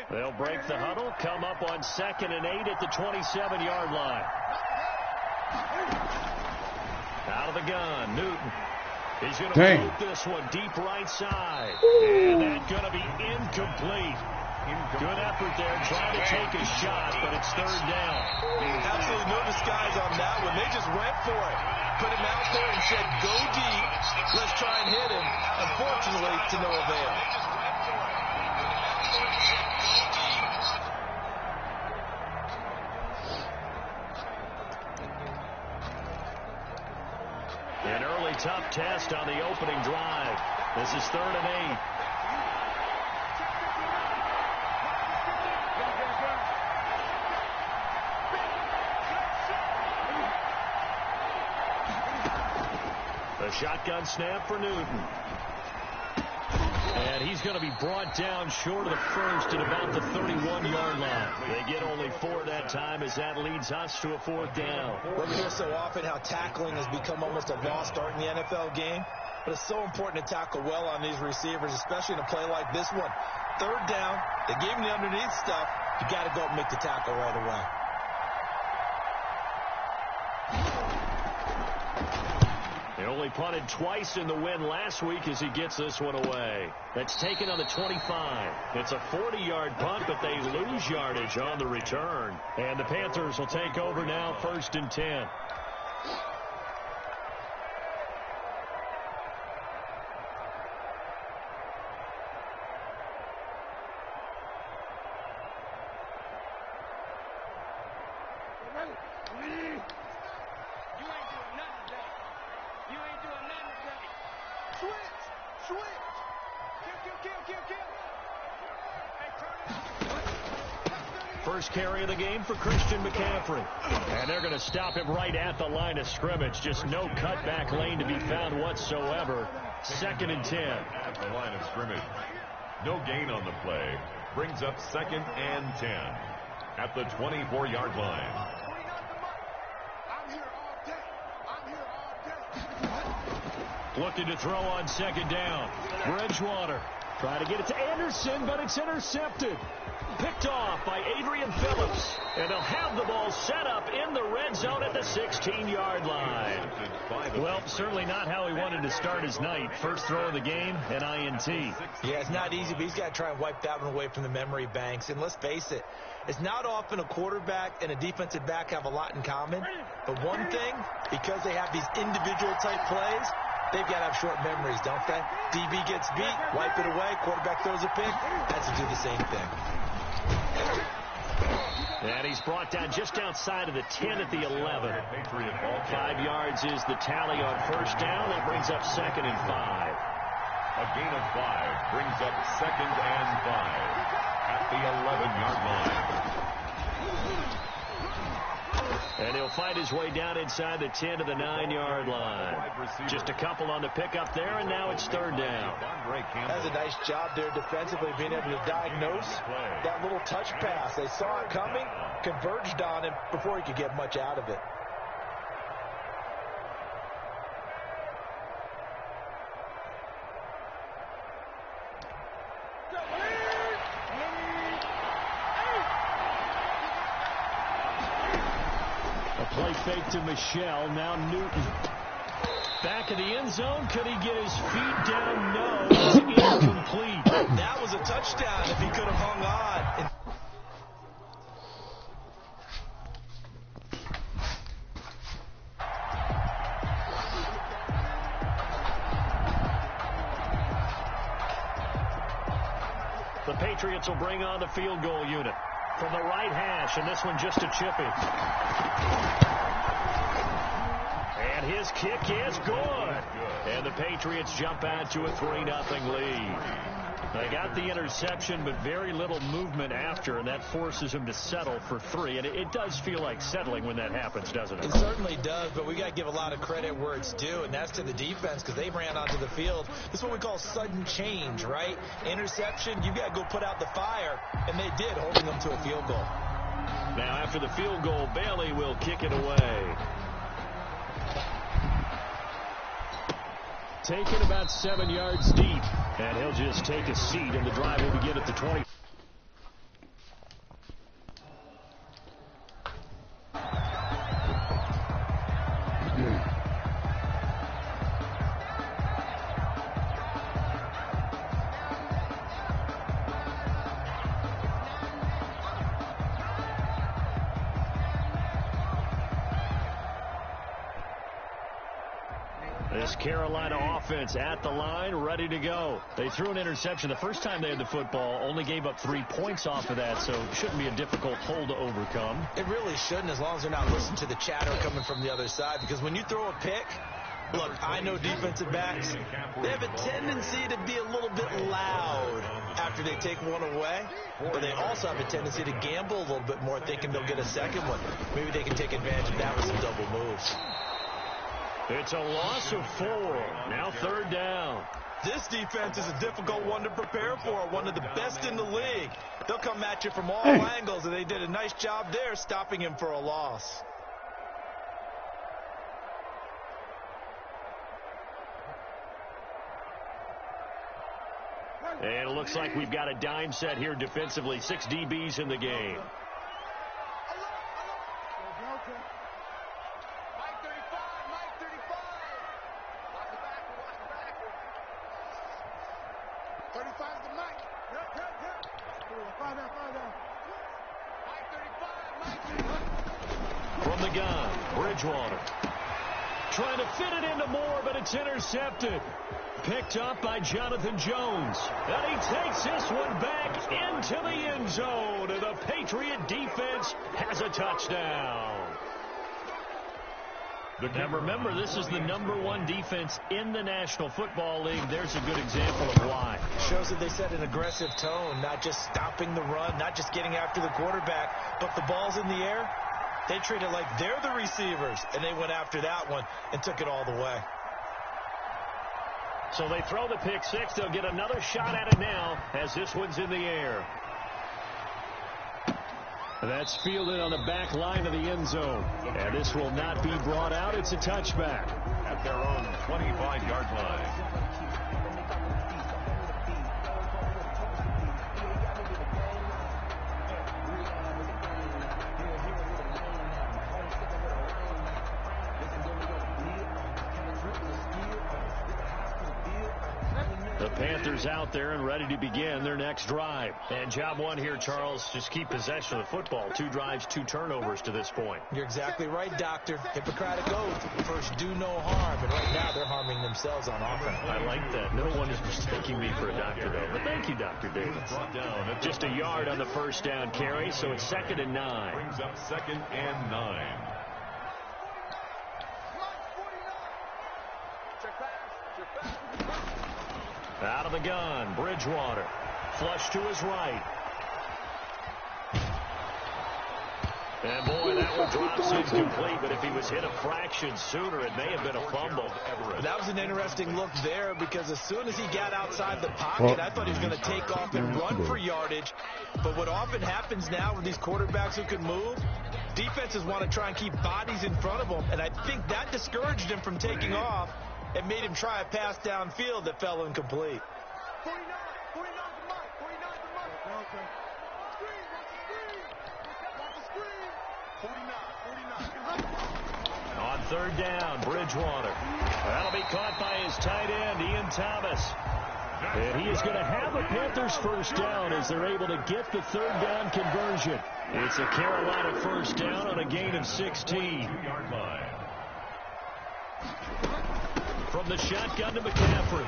They'll break the huddle, come up on 2nd and 8 at the 27-yard line. Out of the gun, Newton. He's going to float this one deep right side. And that's going to be incomplete. Good effort there, trying to take a shot, but it's 3rd down. Absolutely no disguise on that one. They just went for it. Put him out there and said, go deep. Let's try and hit him. Unfortunately, to no avail. An early tough test on the opening drive. This is 3rd and 8. A shotgun snap for Newton. And he's going to be brought down short of the first at about the 31-yard line. They get only 4 that time as that leads us to a 4th down. We hear so often how tackling has become almost a lost art in the NFL game. But it's so important to tackle well on these receivers, especially in a play like this one. 3rd down, they gave him the underneath stuff. You got to go up and make the tackle right away. They only punted twice in the win last week as he gets this one away. That's taken on the 25. It's a 40-yard punt, but they lose yardage on the return. And the Panthers will take over now, 1st and 10. First carry of the game for Christian McCaffrey. And they're going to stop him right at the line of scrimmage. Just no cutback lane to be found whatsoever. 2nd and 10. At the line of scrimmage. No gain on the play. Brings up 2nd and 10. At the 24-yard line. Looking to throw on 2nd down. Bridgewater trying to get it to Anderson, but it's intercepted. Picked off by Adrian Phillips. And they'll have the ball set up in the red zone at the 16-yard line. Well, certainly not how he wanted to start his night. First throw of the game, an INT. Yeah, it's not easy, but he's got to try and wipe that one away from the memory banks. And let's face it, it's not often a quarterback and a defensive back have a lot in common. But one thing, because they have these individual type plays, they've got to have short memories, don't they? DB gets beat, wipe it away, quarterback throws a pick, has to do the same thing. And he's brought down just outside of the 10 at the 11. 5 yards is the tally on 1st down. That brings up 2nd and 5. A gain of 5 brings up 2nd and 5 at the 11-yard line. And he'll fight his way down inside the 10 to the 9-yard line. Just a couple on the pickup there, and now it's 3rd down. That's a nice job there defensively, being able to diagnose that little touch pass. They saw it coming, converged on him before he could get much out of it. Play fake to Michelle. Now Newton. Back of the end zone. Could he get his feet down? No. It's incomplete. That was a touchdown if he could have hung on. The Patriots will bring on the field goal unit from the right hash, and this one just a chippy. And his kick is good. And the Patriots jump out to a 3-0 lead. They got the interception, but very little movement after, and that forces him to settle for 3. And it does feel like settling when that happens, doesn't it? It certainly does, but we got to give a lot of credit where it's due, and that's to the defense because they ran onto the field. This is what we call sudden change, right? Interception, you got to go put out the fire, and they did, holding them to a field goal. Now, after the field goal, Bailey will kick it away. Taken about 7 yards deep, and he'll just take a seat, and the drive will begin at the 20. This Carolina offense at the line, ready to go. They threw an interception the first time they had the football, only gave up 3 points off of that, so it shouldn't be a difficult hole to overcome. It really shouldn't, as long as they're not listening to the chatter coming from the other side, because when you throw a pick, look, I know defensive backs, they have a tendency to be a little bit loud after they take one away, but they also have a tendency to gamble a little bit more, thinking they'll get a second one. Maybe they can take advantage of that with some double moves. It's a loss of 4. Now 3rd down. This defense is a difficult one to prepare for, one of the best in the league. They'll come at you from all angles, and they did a nice job there stopping him for a loss. And it looks like we've got a dime set here defensively. 6 DBs in the game. From the gun, Bridgewater. Trying to fit it into Moore, but it's intercepted. Picked up by Jonathan Jones. And he takes this one back into the end zone. And the Patriot defense has a touchdown. Now remember, this is the #1 defense in the National Football League. There's a good example of why. Shows that they set an aggressive tone, not just stopping the run, not just getting after the quarterback, but the ball's in the air. They treat it like they're the receivers, and they went after that one and took it all the way. So they throw the pick six. They'll get another shot at it now as this one's in the air. That's fielded on the back line of the end zone. And this will not be brought out. It's a touchback. At their own 25-yard line. The Panthers out there and ready to begin their next drive. And job one here, Charles, just keep possession of the football. 2 drives, 2 turnovers to this point. You're exactly right, Doctor. Hippocratic oath. First, do no harm. And right now, they're harming themselves on offense. I like that. No one is mistaking me for a doctor, though. But thank you, Dr. Davis. Just a yard on the first down carry, so it's 2nd and 9. Brings up 2nd and 9. Out of the gun, Bridgewater. Flush to his right. And boy, that one drops incomplete, but if he was hit a fraction sooner, it may have been a fumble. That was an interesting look there, because as soon as he got outside the pocket, I thought he was going to take off and run for yardage. But what often happens now with these quarterbacks who can move, defenses want to try and keep bodies in front of them, and I think that discouraged him from taking off. It made him try a pass downfield that fell incomplete. 49 to Mike. 49 to Mike. Okay. Watch the screen. 49. On 3rd down, Bridgewater. That'll be caught by his tight end, Ian Thomas. And he is going to have a Panthers first down as they're able to get the 3rd down conversion. It's a Carolina first down on a gain of 16. From the shotgun to McCaffrey.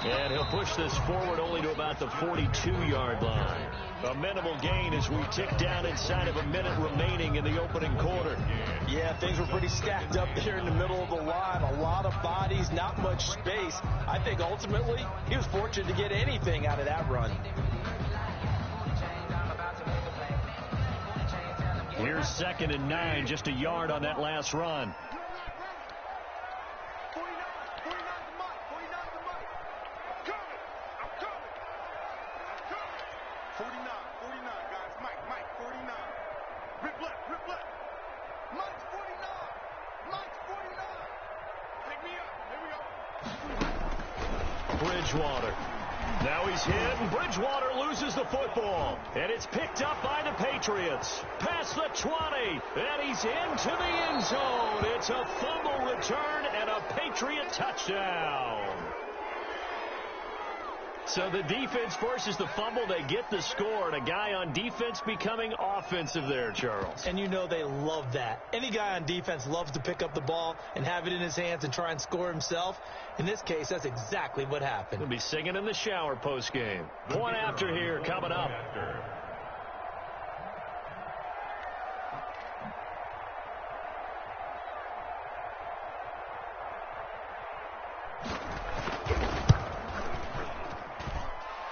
And he'll push this forward only to about the 42-yard line. A minimal gain as we tick down inside of a minute remaining in the opening quarter. Yeah, things were pretty stacked up there in the middle of the line. A lot of bodies, not much space. I think ultimately he was fortunate to get anything out of that run. Here's 2nd and 9, just a yard on that last run. 49. Take me up. Here we go. Bridgewater. Now he's hit, and Bridgewater loses the football. And it's picked up by the Patriots. Past the 20, and he's into the end zone. It's a fumble return and a Patriot touchdown. So the defense forces the fumble. They get the score, and a guy on defense becoming offensive there, Charles. And you know they love that. Any guy on defense loves to pick up the ball and have it in his hands and try and score himself. In this case, that's exactly what happened. He'll be singing in the shower post-game. Point after here coming up.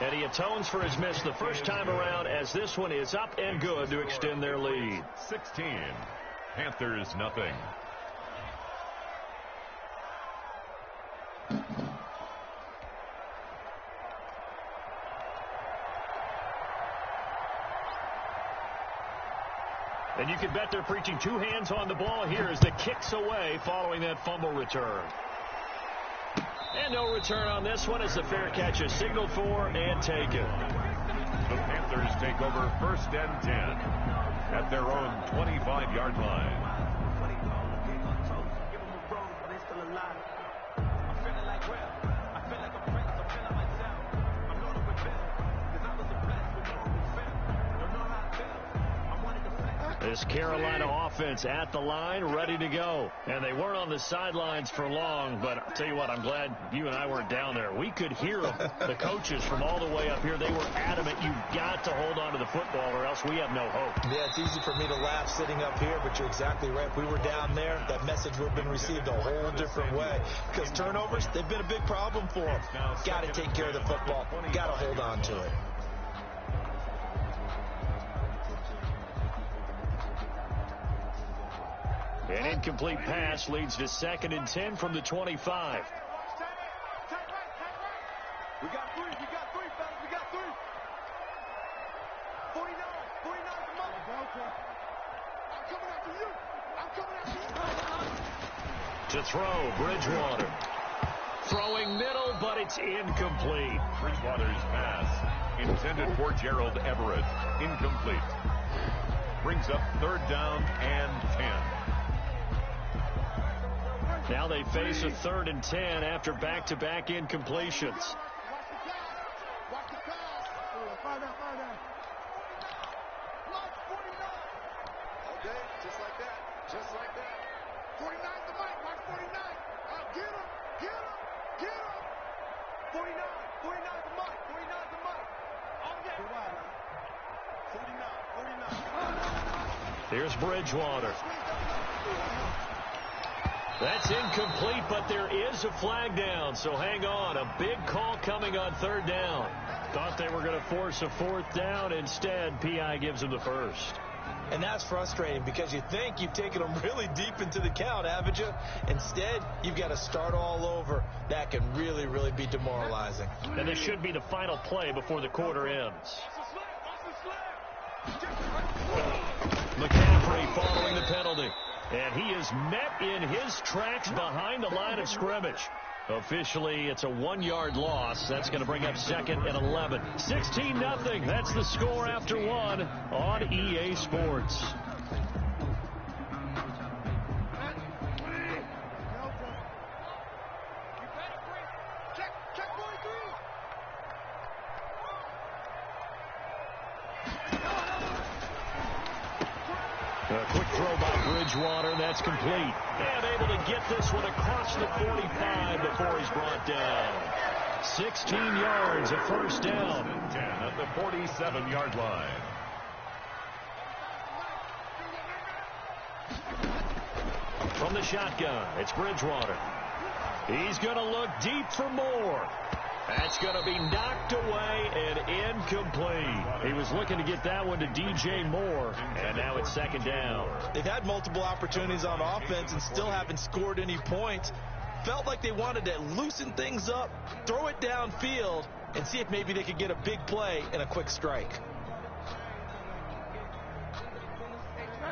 And he atones for his miss the first time around, as this one is up and good to extend their lead. 16. Panthers nothing. And you can bet they're preaching two hands on the ball here as the kick's away following that fumble return. And no return on this one as the fair catch is signaled for and taken. The Panthers take over 1st and 10 at their own 25-yard line. This Carolina offense at the line, ready to go. And they weren't on the sidelines for long, but I'll tell you what, I'm glad you and I weren't down there. We could hear them, the coaches from all the way up here. They were adamant, you've got to hold on to the football or else we have no hope. Yeah, it's easy for me to laugh sitting up here, but you're exactly right. If we were down there, that message would have been received a whole different way. Because turnovers, they've been a big problem for them. Got to take care of the football. Got to hold on to it. An incomplete pass leads to 2nd and 10 from the 25. We got three, fellas. We got three. 49 the money. I'm coming after you. To throw, Bridgewater. Throwing middle, but it's incomplete. Bridgewater's pass intended for Gerald Everett. Incomplete. Brings up 3rd down and 10. Now they face a 3rd and 10 after back-to-back incompletions. Watch the pass. Fire down. Mark 49. Okay, just like that. 49 the mic. Mark 49. Get him. 49 the mic. All day. 49. Here's Bridgewater. That's incomplete, but there is a flag down, so hang on. A big call coming on 3rd down. Thought they were going to force a 4th down. Instead, P.I. gives them the first. And that's frustrating because you think you've taken them really deep into the count, haven't you? Instead, you've got to start all over. That can really, really be demoralizing. And this should be the final play before the quarter ends. McCaffrey following the penalty. And he is met in his tracks behind the line of scrimmage. Officially, it's a 1-yard loss. That's going to bring up 2nd and 11. 16-0. That's the score after 1 on EA Sports. A quick throw by Bridgewater. That's complete. And able to get this one across the 45 before he's brought down. 16 yards, a 1st down. 10 at the 47-yard line. From the shotgun, it's Bridgewater. He's going to look deep for more. That's going to be knocked away and incomplete. He was looking to get that one to DJ Moore, and now it's 2nd down. They've had multiple opportunities on offense and still haven't scored any points. Felt like they wanted to loosen things up, throw it downfield, and see if maybe they could get a big play and a quick strike.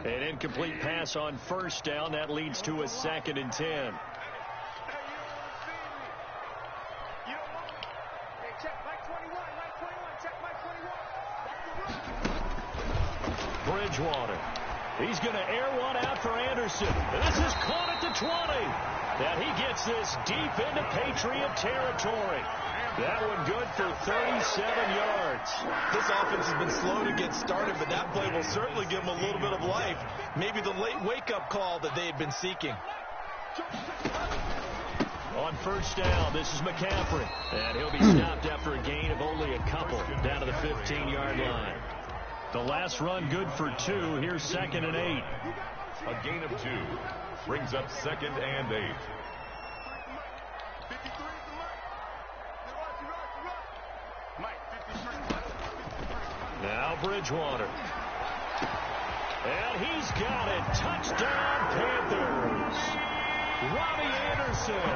An incomplete pass on 1st down. That leads to a 2nd and 10. Bridgewater. He's going to air one out for Anderson. And this is caught at the 20. And he gets this deep into Patriot territory. That one good for 37 yards. This offense has been slow to get started, but that play will certainly give them a little bit of life. Maybe the late wake-up call that they had been seeking. On first down, this is McCaffrey. And he'll be stopped after a gain of only a couple down to the 15-yard line. The last run good for 2. Here's 2nd and 8. A gain of 2 brings up 2nd and 8. Now Bridgewater. And he's got it. Touchdown, Panthers. Robbie Anderson,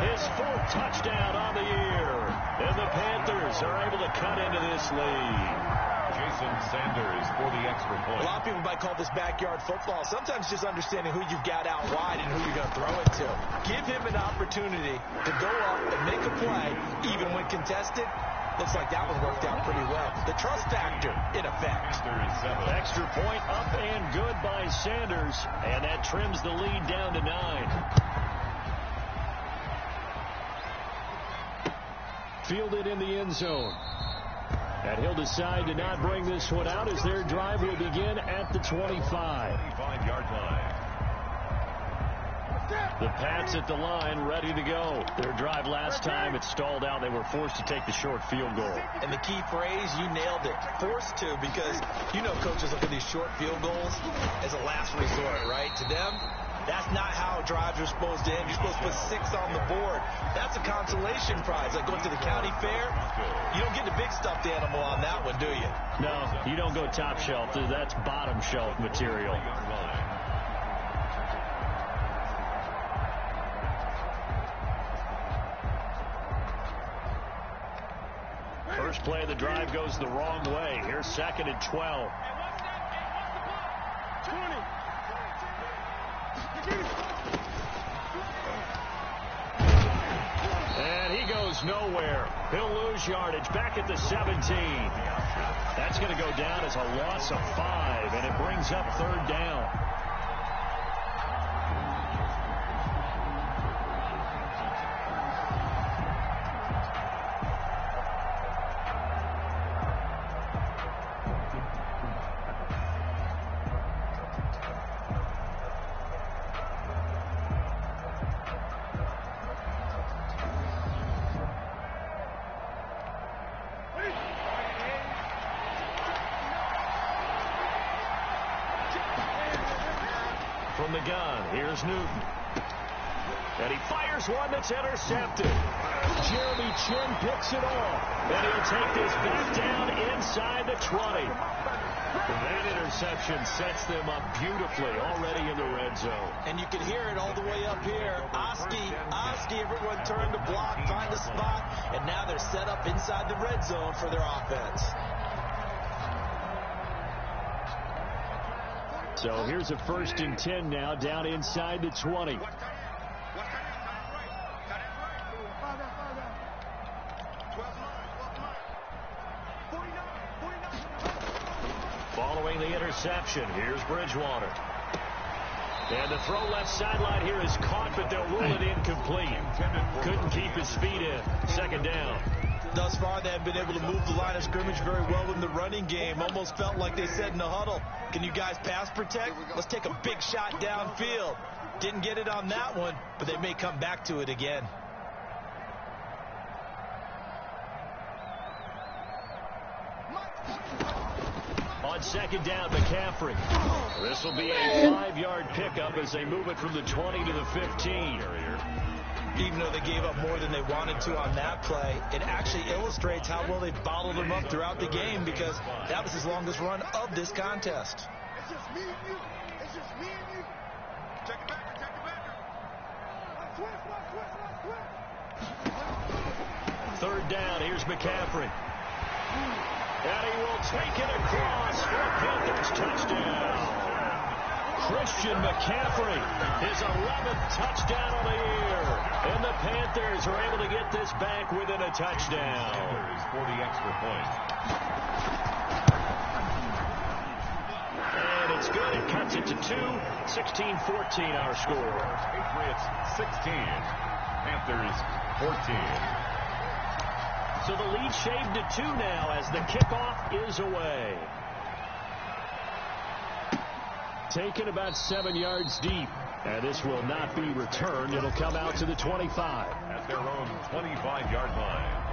his 4th touchdown on the year. And the Panthers are able to cut into this lead. Jason Sanders for the extra point. A lot of people might call this backyard football. Sometimes just understanding who you've got out wide and who you're going to throw it to. Give him an opportunity to go up and make a play, even when contested. Looks like that one worked out pretty well. The trust factor in effect. Extra point up and good by Sanders. And that trims the lead down to 9. Fielded in the end zone. And he'll decide to not bring this one out as their drive will begin at the 25. 25-yard line. The Pats at the line, ready to go. Their drive last time, it stalled out. They were forced to take the short field goal. And the key phrase, you nailed it. Forced to, because you know coaches look at these short field goals as a last resort, right? To them, that's not how drives are supposed to end. You're supposed to put 6 on the board. That's a consolation prize. Like going to the county fair, you don't get the big stuffed animal on that one, do you? No, you don't go top shelf. That's bottom shelf material. First play of the drive goes the wrong way. Here's 2nd and 12. And he goes nowhere. He'll lose yardage back at the 17. That's going to go down as a loss of 5, and it brings up 3rd down. From the gun, here's Newton. And he fires one that's intercepted. Jeremy Chin picks it off. And he'll take this back down inside the 20. That interception sets them up beautifully already in the red zone. And you can hear it all the way up here. Oski, everyone turned to block, find a spot, and now they're set up inside the red zone for their offense. So here's a 1st and 10 now down inside the 20. Following the interception, here's Bridgewater. And the throw left sideline here is caught, but they'll rule it incomplete. Couldn't keep his feet in. 2nd down. Thus far, they have been able to move the line of scrimmage very well in the running game. Almost felt like they said in the huddle, can you guys pass protect? Let's take a big shot downfield. Didn't get it on that one, but they may come back to it again. On 2nd down, McCaffrey. This will be a 5-yard pickup as they move it from the 20 to the 15. Even though they gave up more than they wanted to on that play, it actually illustrates how well they bottled them up throughout the game, because that was his longest run of this contest. It's just me and you. It's just me and you. Check it back. Check it back. Twist. 3rd down, here's McCaffrey. And he will take it across for a Panthers touchdown. Christian McCaffrey, his 11th touchdown of the year. And the Panthers are able to get this back within a touchdown. Panthers for the extra point. And it's good. It cuts it to 2. 16-14 our score. Patriots 16. Panthers 14. So the lead shaved to 2 now as the kickoff is away. Taken about 7 yards deep. And this will not be returned. It'll come out to the 25. At their own 25-yard line.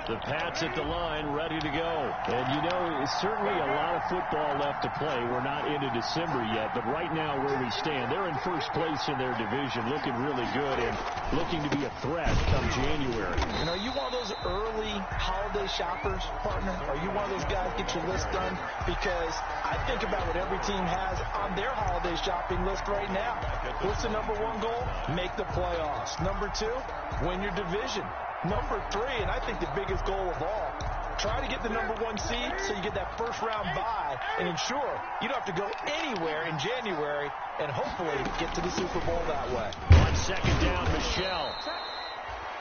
The Pats at the line, ready to go. And, you know, certainly a lot of football left to play. We're not into December yet, but right now where we stand, they're in first place in their division, looking really good and looking to be a threat come January. You know, are you one of those early holiday shoppers, partner? Are you one of those guys get your list done? Because I think about what every team has on their holiday shopping list right now. What's the number 1 goal? Make the playoffs. Number 2, win your division. Number 3, and I think the biggest goal of all, try to get the number 1 seed so you get that first-round bye and ensure you don't have to go anywhere in January and hopefully get to the Super Bowl that way. On second down, Michelle.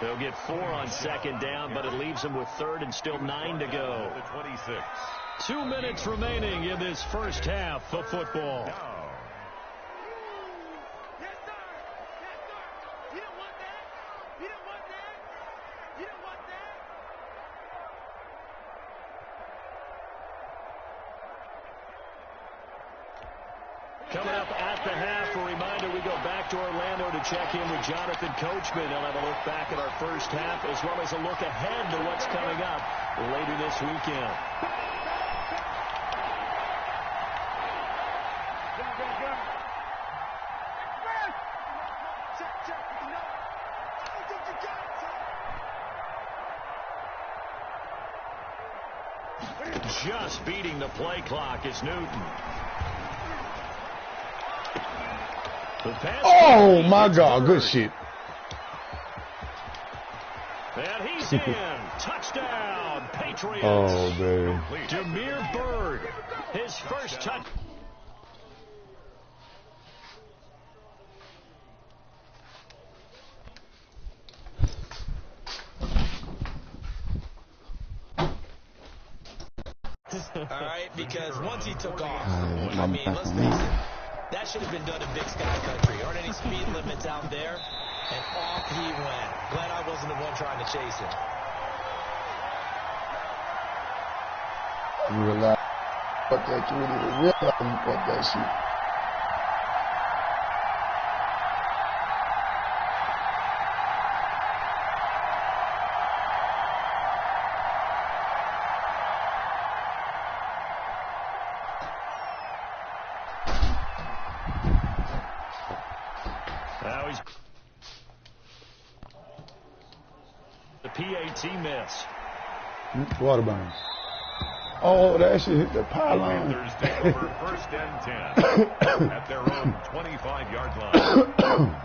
They'll get 4 on second down, but it leaves them with third and still 9 to go. The 26. 2 minutes remaining in this first half of football. Coming up at the half, a reminder, we go back to Orlando to check in with Jonathan Coachman. He'll have a look back at our first half as well as a look ahead to what's coming up later this weekend. Just beating the play clock is Newton. Oh, my God. Good shit. And he's in. Touchdown, Patriots. Oh, man. Demir Bird, his first touch. All right, because once he took off, I mean, let's face it, that should have been done in Big Sky Country. Aren't any speed limits out there? And off he went. Glad I wasn't the one trying to chase him. Realize what that you didn't realize what that shit. Now he's the PAT miss. Waterburn. Oh, that shit hit the pylon. Panthers take over first and 10 at their own 25-yard line.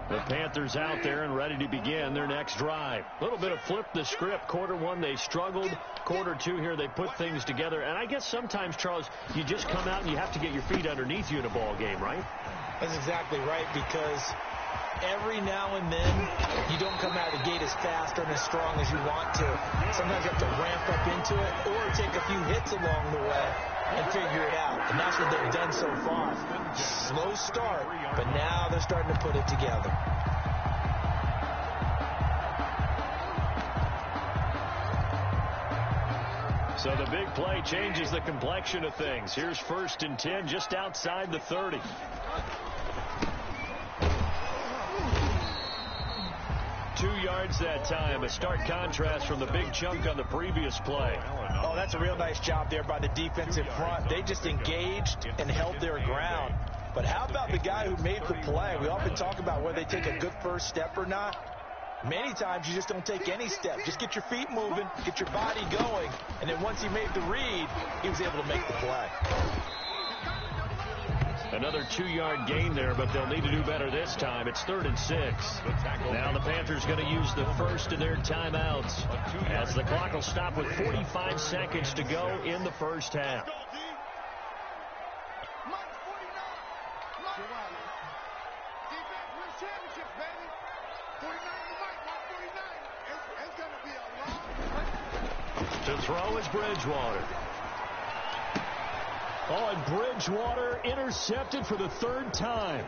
The Panthers out there and ready to begin their next drive. A little bit of flip the script. Quarter 1, they struggled. Quarter 2 here, they put things together. And I guess sometimes, Charles, you just come out and you have to get your feet underneath you in a ball game, right? That's exactly right, because every now and then you don't come out of the gate as fast or as strong as you want to. Sometimes you have to ramp up into it or take a few hits along the way and figure it out. And that's what they've done so far. Slow start, but now they're starting to put it together. So the big play changes the complexion of things. Here's first and 10 just outside the 30. Two yards that time, a stark contrast from the big chunk on the previous play. Oh, that's a real nice job there by the defensive front. They just engaged and held their ground. But how about the guy who made the play? We often talk about whether they take a good first step or not. Many times you just don't take any step. Just get your feet moving, get your body going, and then once he made the read, he was able to make the play. Another 2-yard gain there, but they'll need to do better this time. It's 3rd and 6. Now the Panthers going to use the first of their timeouts as the clock will stop with 45 seconds to go in the first half. To throw is Bridgewater. Oh, and Bridgewater intercepted for the 3rd time.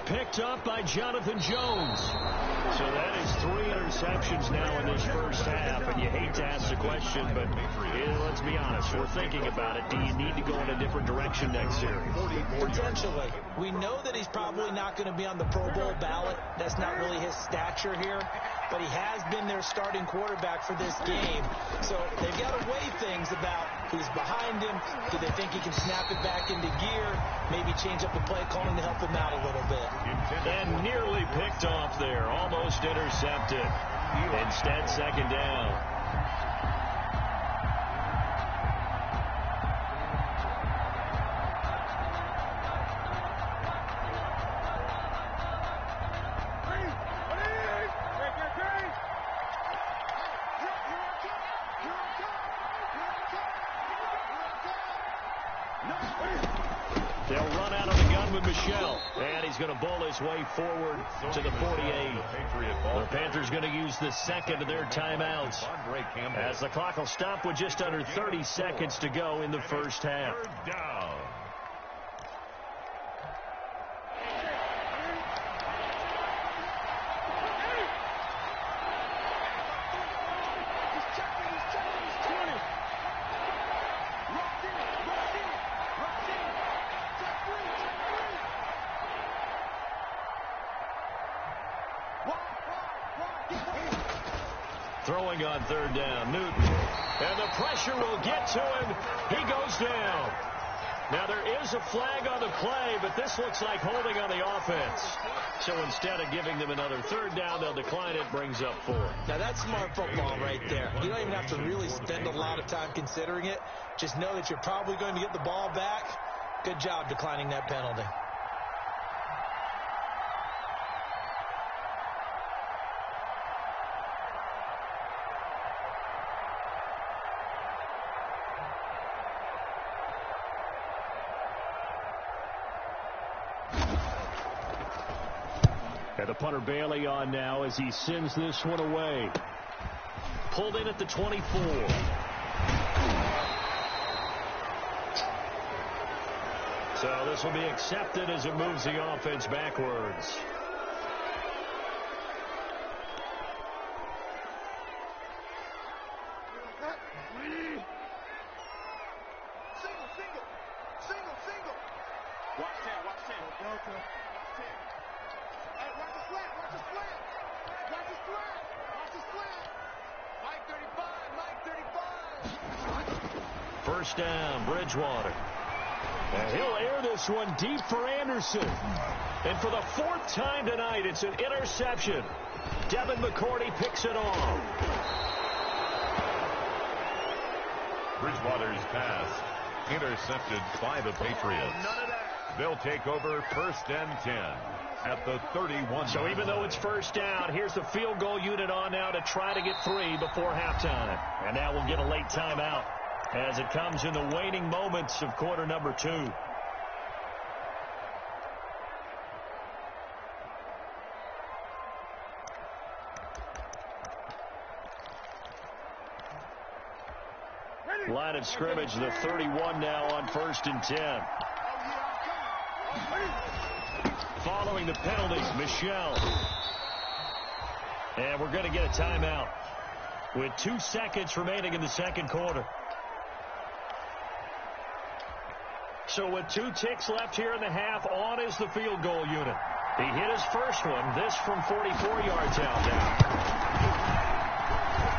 Picked up by Jonathan Jones. So that is 3 interceptions now in this first half. And you hate to ask the question, but let's be honest. We're thinking about it. Do you need to go in a different direction next series? Potentially. We know that he's probably not going to be on the Pro Bowl ballot. That's not really his stature here. But he has been their starting quarterback for this game. So they've got to weigh things about who's behind him. Do they think he can snap it back into gear? Maybe change up the play calling to help him out a little bit. And nearly picked off there. Almost intercepted. Instead, 2nd down. They'll run out of the gun with Michelle. And he's going to bowl his way forward to the 48. The Panthers going to use the 2nd of their timeouts as the clock will stop with just under 30 seconds to go in the first half. 3rd down. Throwing on 3rd down, Newton. And the pressure will get to him. He goes down. Now there is a flag on the play, but this looks like holding on the offense. So instead of giving them another 3rd down, they'll decline it, brings up 4. Now that's smart football right there. You don't even have to really spend a lot of time considering it. Just know that you're probably going to get the ball back. Good job declining that penalty. And the punter Bailey on now as he sends this one away. Pulled in at the 24. So this will be accepted as it moves the offense backwards. Single. Watch 10. Hey, watch the slant. Watch the slant. Mike 35. 1st down, Bridgewater. And he'll air this one deep for Anderson. And for the 4th time tonight, it's an interception. Devin McCourty picks it off. Bridgewater's pass intercepted by the Patriots. None of that. They'll take over 1st and 10 at the 31. So even though it's 1st down, here's the field goal unit on now to try to get 3 before halftime. And now we'll get a late timeout as it comes in the waning moments of quarter number 2. Line of scrimmage, the 31 now on 1st and 10. Following the penalty, Michelle. And we're going to get a timeout with 2 seconds remaining in the 2nd quarter. So with 2 ticks left here in the half, on is the field goal unit. He hit his first one, this from 44 yards out now.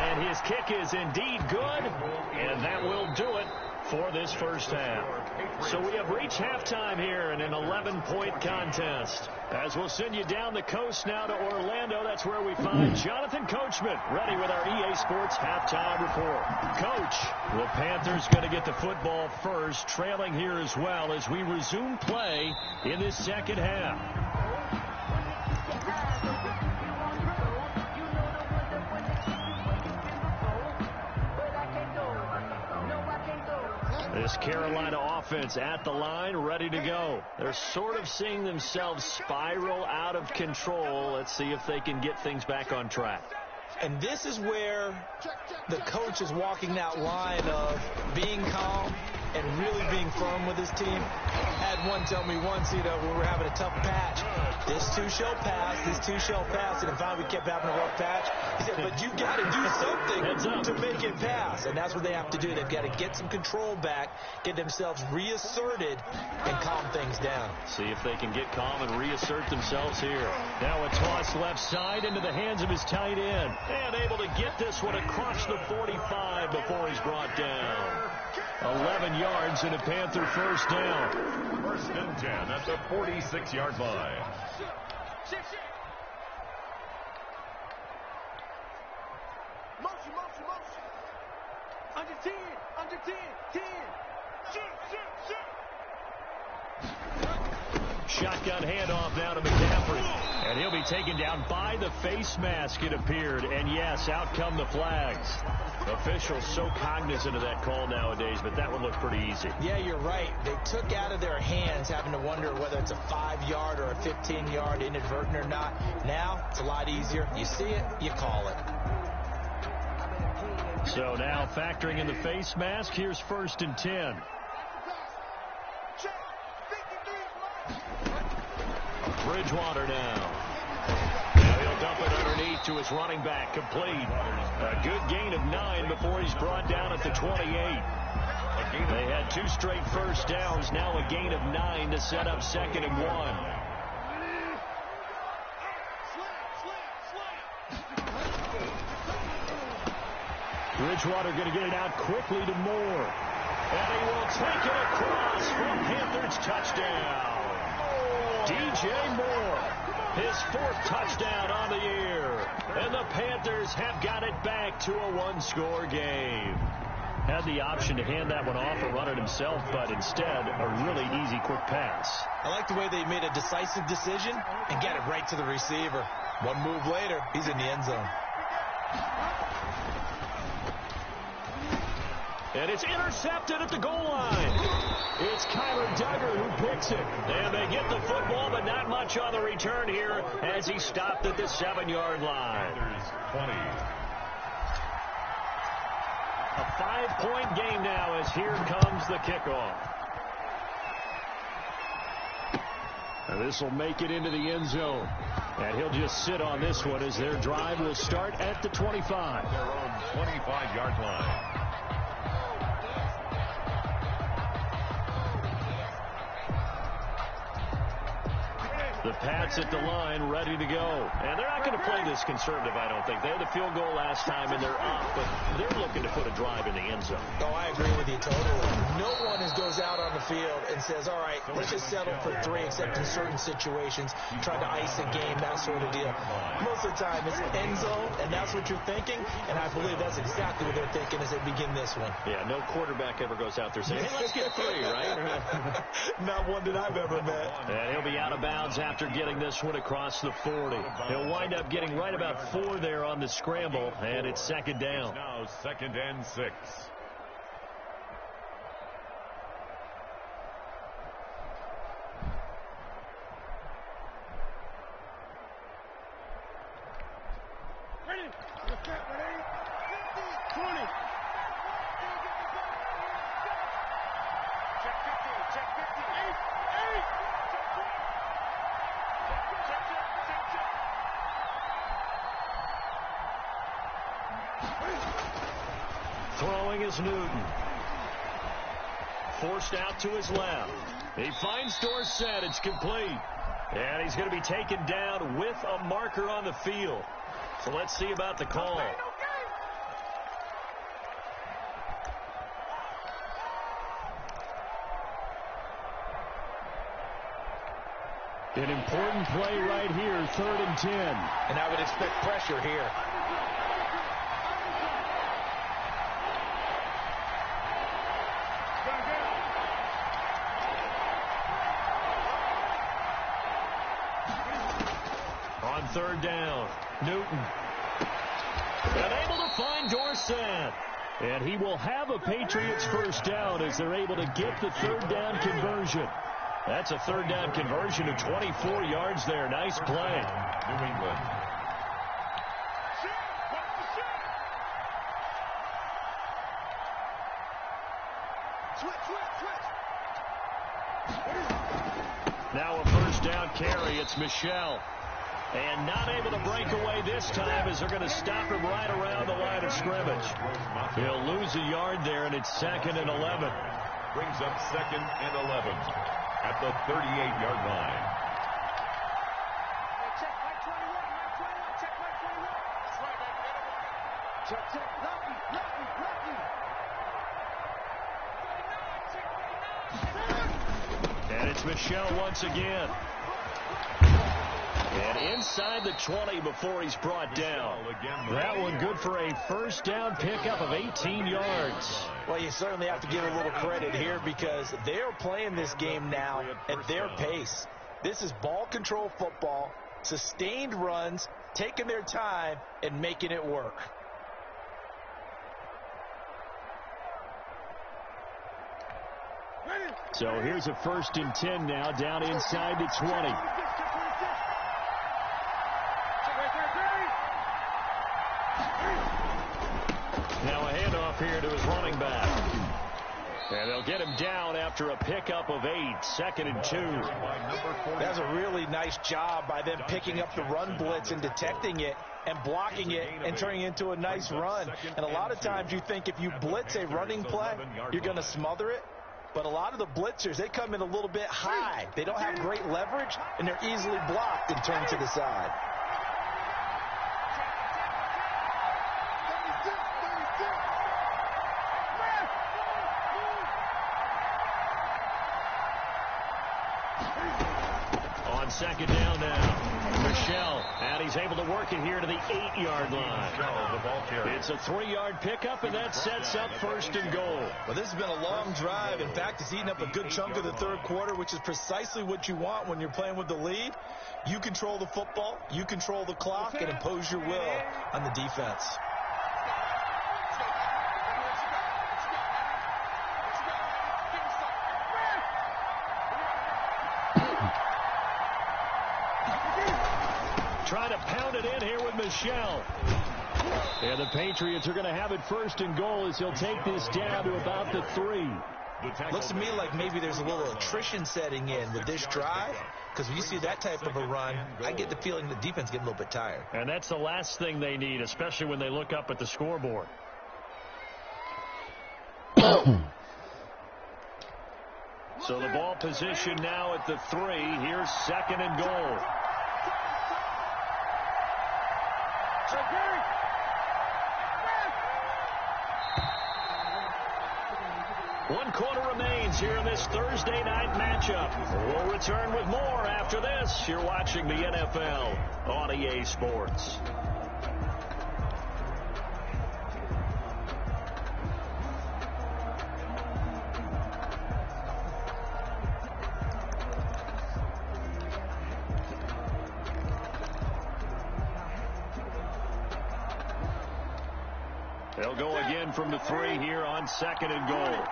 And his kick is indeed good, and that will do it for this first half. So we have reached halftime here in an 11-point contest. As we'll send you down the coast now to Orlando, that's where we find Jonathan Coachman ready with our EA Sports halftime report. Coach, the Panthers going to get the football first, trailing here as well as we resume play in this second half. This Carolina offense at the line, ready to go. They're sort of seeing themselves spiral out of control. Let's see if they can get things back on track. And this is where the coach is walking that line of being calm and really being firm with his team. I had one tell me once, when we were having a tough patch, this too shall pass, this too shall pass. And finally we kept having a rough patch. He said, but you got to do something to make it pass. And that's what they have to do. They've got to get some control back, get themselves reasserted, and calm things down. See if they can get calm and reassert themselves here. Now a toss left side into the hands of his tight end. And able to get this one across the 45 before he's brought down. 11 yards and a Panther first down. First and 10 at the 46-yard line. Motion. Under 10. 10. Shoot. Shotgun handoff now to McCaffrey. And he'll be taken down by the face mask, it appeared. And yes, out come the flags. Officials so cognizant of that call nowadays, but that one looked pretty easy. Yeah, you're right. They took out of their hands having to wonder whether it's a 5-yard or a 15-yard inadvertent or not. Now, it's a lot easier. You see it, you call it. So now factoring in the face mask, here's first and 10. Bridgewater now. Now he'll dump it underneath to his running back, complete. A good gain of 9 before he's brought down at the 28. They had 2 straight first downs, now a gain of 9 to set up 2nd and 1. Bridgewater going to get it out quickly to Moore. And he will take it across for Panthers touchdown. DJ Moore, his 4th touchdown on the year. And the Panthers have got it back to a 1-score game. Had the option to hand that one off or run it himself, but instead, a really easy, quick pass. I like the way they made a decisive decision and got it right to the receiver. One move later, he's in the end zone. And it's intercepted at the goal line. It's Kyler Duggar who picks it. And they get the football, but not much on the return here as he stopped at the 7-yard line. 20. A 5-point game now as here comes the kickoff. And this will make it into the end zone. And he'll just sit on this one as their drive will start at the 25. Their own 25-yard line. The Pats at the line, ready to go. And they're not going to play this conservative, I don't think. They had the field goal last time, and they're up, but they're looking to put a drive in the end zone. Oh, I agree with you totally. No one goes out on the field and says, all right, let's just settle for 3, except in certain situations, try to ice a game, that sort of deal. Most of the time, it's end zone, and that's what you're thinking, and I believe that's exactly what they're thinking as they begin this one. Yeah, no quarterback ever goes out there saying, hey, let's get 3, right? Not one that I've ever met. And he'll be out of bounds after getting this one across the 40. He'll wind up getting right about 4 there on the scramble, and it's 2nd down. Now 2nd and 6. Ready. 20. Check 50. 8. Throwing is Newton. Forced out to his left. He finds Dorsett. It's complete. And he's going to be taken down with a marker on the field. So let's see about the call. An important play right here, 3rd and 10. And I would expect pressure here. On 3rd down, Newton. And able to find Dorsett. And he will have a Patriots first down as they're able to get the 3rd down conversion. That's a 3rd down conversion of 24 yards there. Nice play. New England. Now a first down carry. It's Michel. And not able to break away this time as they're going to stop him right around the line of scrimmage. He'll lose a yard there, and it's 2nd and 11. Brings up 2nd and 11 at the 38-yard line. Check my 21, check my 21. That's right, baby. Check, lucky. And it's Michel once again. And inside the 20 before he's brought down. That one good for a first down pickup of 18 yards. Well, you certainly have to give a little credit here because they're playing this game now at their pace. This is ball control football, sustained runs, taking their time, and making it work. So here's a 1st and 10 now down inside the 20. Now a handoff here to his running back. And they'll get him down after a pickup of 8, 2nd and 2. That's a really nice job by them picking up the run blitz and detecting it and blocking it and turning it into a nice run. And a lot of times you think if you blitz a running play, you're going to smother it. But a lot of the blitzers, they come in a little bit high. They don't have great leverage, and they're easily blocked and turned to the side. On 2nd down now, Michel, and he's able to work it here to the 8-yard line. It's a 3-yard pickup, and that sets up 1st and goal. Well, this has been a long drive. In fact, it's eaten up a good chunk of the 3rd quarter, which is precisely what you want when you're playing with the lead. You control the football, you control the clock, and impose your will on the defense. Trying to pound it in here with Michel. And the Patriots are going to have it 1st and goal as he'll take this down to about the 3. Looks to me like maybe there's a little attrition setting in with this drive, because when you see that type of a run, I get the feeling the defense getting a little bit tired. And that's the last thing they need, especially when they look up at the scoreboard. So the ball position now at the 3. Here's 2nd and goal. One quarter remains here in this Thursday night matchup. We'll return with more after this. You're watching the NFL on EA Sports. They'll go again from the 3 here on 2nd and goal.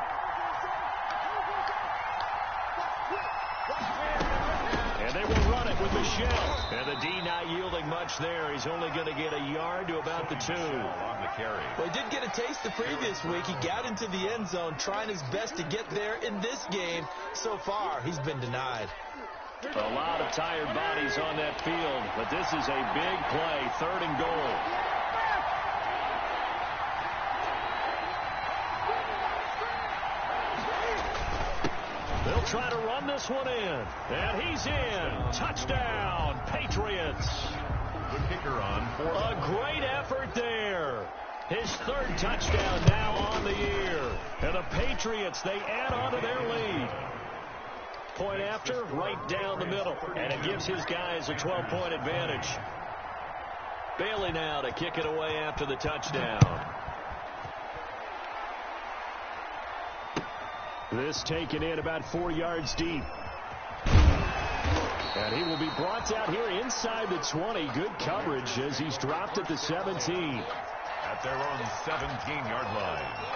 And they will run it with Michel. And the D not yielding much there. He's only going to get a yard to about the 2. On the carry. Well, he did get a taste the previous week. He got into the end zone trying his best to get there in this game. So far, he's been denied. A lot of tired bodies on that field, but this is a big play, 3rd and goal. They'll try to run this one in, and he's in. Touchdown, Patriots. The kicker on 4th. A great effort there. His 3rd touchdown now on the year. And the Patriots, they add on to their lead. point after, right down the middle. And it gives his guys a 12-point advantage. Bailey now to kick it away after the touchdown. This taken in about 4 yards deep. And he will be brought out here inside the 20. Good coverage as he's dropped at the 17. At their own 17-yard line.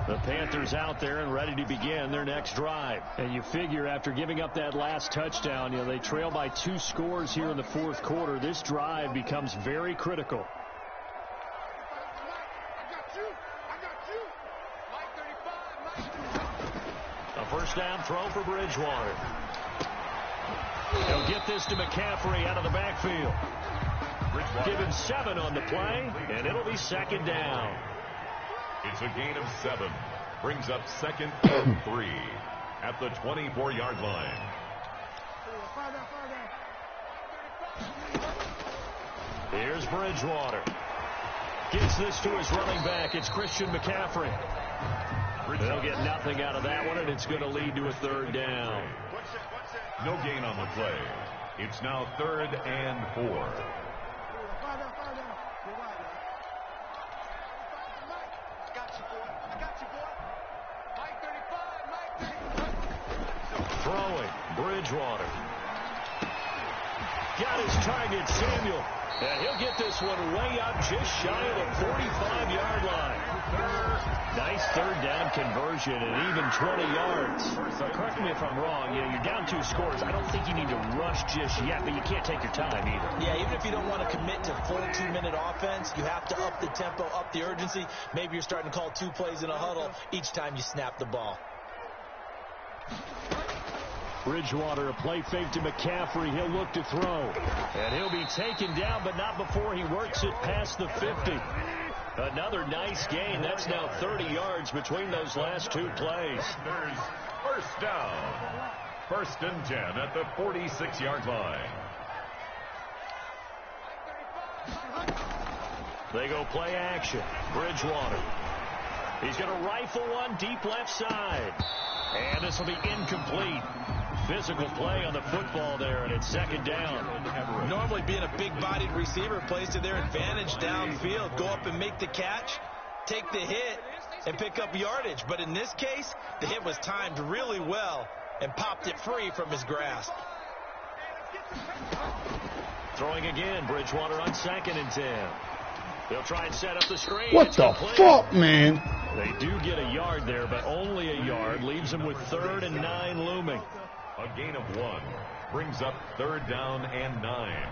The Panthers out there and ready to begin their next drive. And you figure after giving up that last touchdown, they trail by 2 scores here in the fourth quarter. This drive becomes very critical. A first down throw for Bridgewater. He'll get this to McCaffrey out of the backfield. Give him 7 on the play, and it'll be second down. It's a gain of 7. Brings up second and 3 at the 24-yard line. Here's Bridgewater. Gets this to his running back. It's Christian McCaffrey. They'll get nothing out of that one, and it's going to lead to a third down. No gain on the play. It's now 3rd and 4. Throwing, Bridgewater. Got his target, Samuel. And he'll get this one way up just shy of the 45-yard line. Nice third down conversion and even 20 yards. So correct me if I'm wrong. You're down 2 scores. I don't think you need to rush just yet, but you can't take your time either. Yeah, even if you don't want to commit to full 2-minute offense, you have to up the tempo, up the urgency. Maybe you're starting to call 2 plays in a huddle each time you snap the ball. Bridgewater, a play fake to McCaffrey. He'll look to throw. And he'll be taken down, but not before he works it past the 50. Another nice gain. That's now 30 yards between those last 2 plays. There's first down. 1st and 10 at the 46-yard line. They go play action. Bridgewater. He's going to rifle one deep left side. And this will be incomplete. Physical play on the football there, and it's second down. Normally being a big-bodied receiver plays to their advantage downfield. Go up and make the catch, take the hit, and pick up yardage. But in this case, the hit was timed really well and popped it free from his grasp. Throwing again, Bridgewater on 2nd and 10. They'll try and set up the screen. What the fuck, man? They do get a yard there, but only a yard. Leaves them with 3rd and 9 looming. A gain of 1 brings up 3rd down and 9.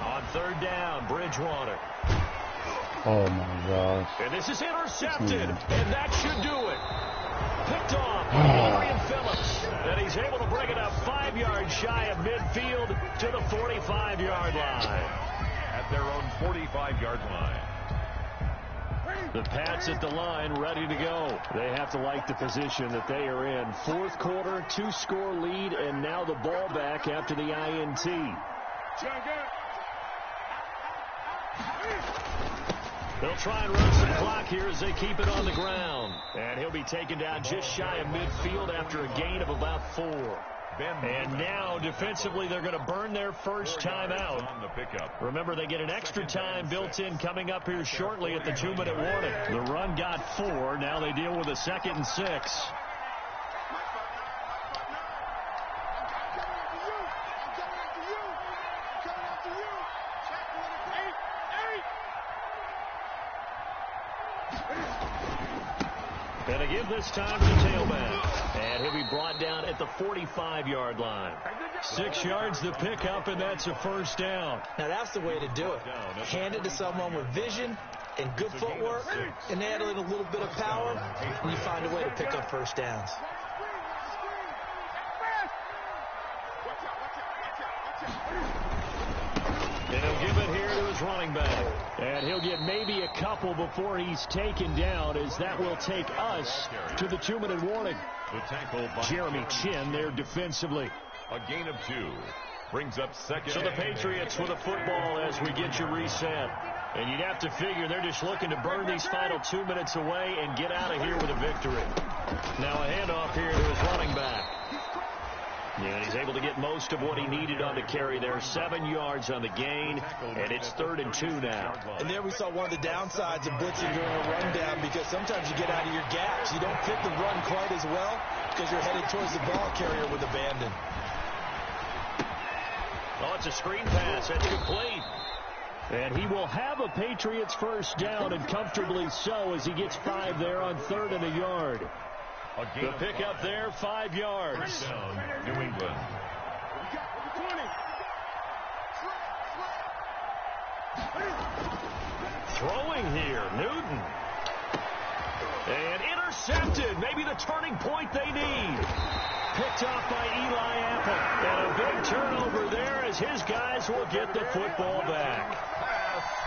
On 3rd down, Bridgewater. Oh, my gosh. And this is intercepted, and that should do it. Picked off by Adrian Phillips. And he's able to bring it up 5 yards shy of midfield to the 45-yard line. At their own 45-yard line. The Pats at the line, ready to go. They have to like the position that they are in. 4th quarter, 2-score lead, and now the ball back after the INT. They'll try and run some clock here as they keep it on the ground. And he'll be taken down just shy of midfield after a gain of about 4. And now, defensively, they're going to burn their first timeout. Remember, they get an extra time built in coming up here shortly at the 2-minute warning. The run got 4. Now they deal with a 2nd and 6. And they give this time to the tailback. And he'll be brought down at the 45-yard line. 6 yards the pickup, and that's a first down. Now, that's the way to do it. Hand it to someone with vision and good footwork, and add in a little bit of power, and you find a way to pick up first downs. And he'll give it here to his running back. And he'll get maybe a couple before he's taken down, as that will take us to the 2-minute warning. The tackle by Jeremy Chin there defensively. A gain of 2. Brings up second. So the Patriots with a football as we get you reset. And you'd have to figure they're just looking to burn these final 2 minutes away and get out of here with a victory. Now a handoff here to his running back. Yeah, and he's able to get most of what he needed on the carry there. 7 yards on the gain, and it's 3rd and 2 now. And there we saw one of the downsides of blitzing during a rundown, because sometimes you get out of your gaps. You don't fit the run quite as well because you're headed towards the ball carrier with abandon. Oh, it's a screen pass. That's complete. And he will have a Patriots first down, and comfortably so, as he gets 5 there on 3rd and a yard. The pickup there, 5 yards. Down, New England. Throwing here, Newton. And intercepted. Maybe the turning point they need. Picked off by Eli Apple. And a big turnover there as his guys will get the football back.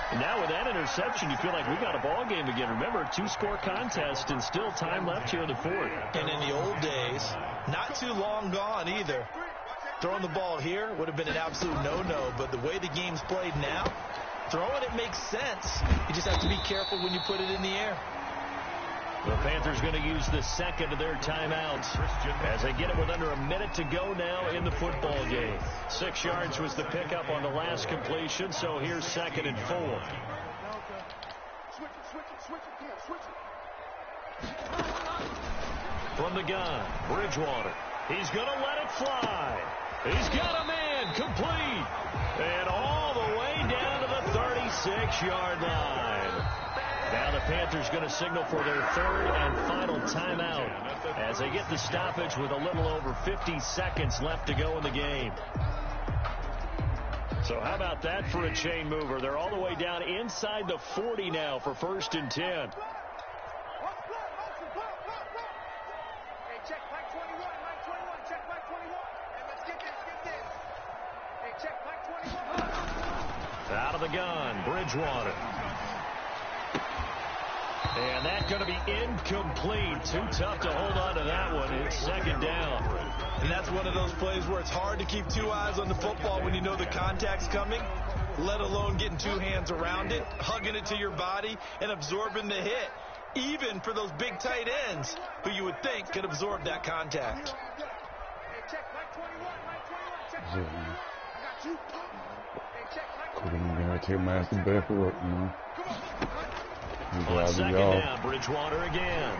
And now with that interception, you feel like we got a ball game again. Remember, 2-score contest and still time left here in the 4th. And in the old days, not too long gone either, throwing the ball here would have been an absolute no-no. But the way the game's played now, throwing it makes sense. You just have to be careful when you put it in the air. The Panthers going to use the second of their timeouts as they get it with under a minute to go now in the football game. 6 yards was the pickup on the last completion, so here's 2nd and 4. From the gun, Bridgewater. He's going to let it fly. He's got a man complete. And all the way down to the 36-yard line. Now the Panthers going to signal for their 3rd and final timeout as they get the stoppage with a little over 50 seconds left to go in the game. So how about that for a chain mover? They're all the way down inside the 40 now for 1st and 10. Hey, check Mike 21, Mike 21, check Mike 21. Hey, let's get this. Hey, check Mike 21. Out of the gun, Bridgewater. And that's going to be incomplete. Too tough to hold on to that one. It's 2nd down. And that's one of those plays where it's hard to keep 2 eyes on the football when you know the contact's coming, let alone getting 2 hands around it, hugging it to your body, and absorbing the hit, even for those big tight ends who you would think could absorb that contact. Couldn't take my ass to bed for work, you know. On 2nd down, Bridgewater again.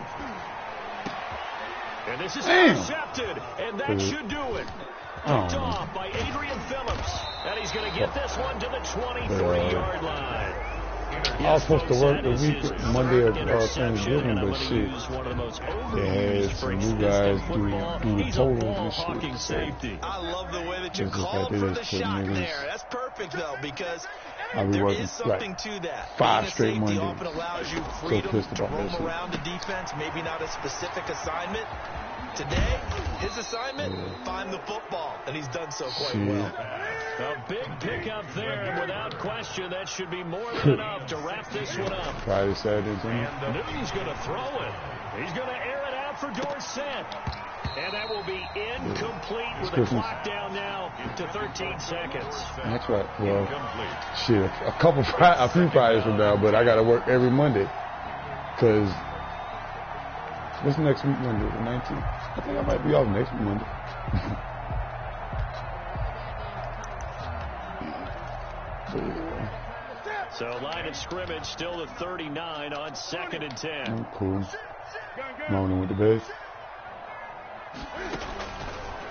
And this is intercepted, and that should do it. Picked off by Adrian Phillips. And he's going to get this one to the 23-yard line. I was supposed to work the week, Monday or Thanksgiving, but shit, they had some new guys doing totals and shit. I love the way that you called for the shot there. That's perfect, though, because there is something to that. 5 straight Mondays. Often allows you freedom to roam around the defense, maybe not a specific assignment. Today, his assignment, find the football, and he's done so quite well. A big pickup there, and without question, that should be more than enough to wrap this one up. Friday, Saturday, Sunday. Newton's going to throw it. He's going to air it out for Dorsett. And that will be incomplete with the clock down now to 13 seconds. That's right. Well, shit, a few Fridays from now, but I got to work every Monday. Because what's next week, Monday? The 19th? I think I might be off next Monday. So line of scrimmage still at 39 on 2nd and 10. Oh, cool. Moaning with the base.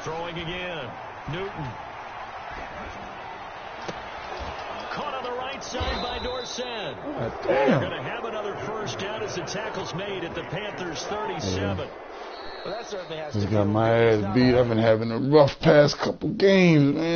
Throwing again. Newton. Caught on the right side by Dorsett. Oh, They're going to have another first down as the tackle's made at the Panthers' 37. Well, that certainly has Just to got be my ass beat. I've been having a rough past couple games, man.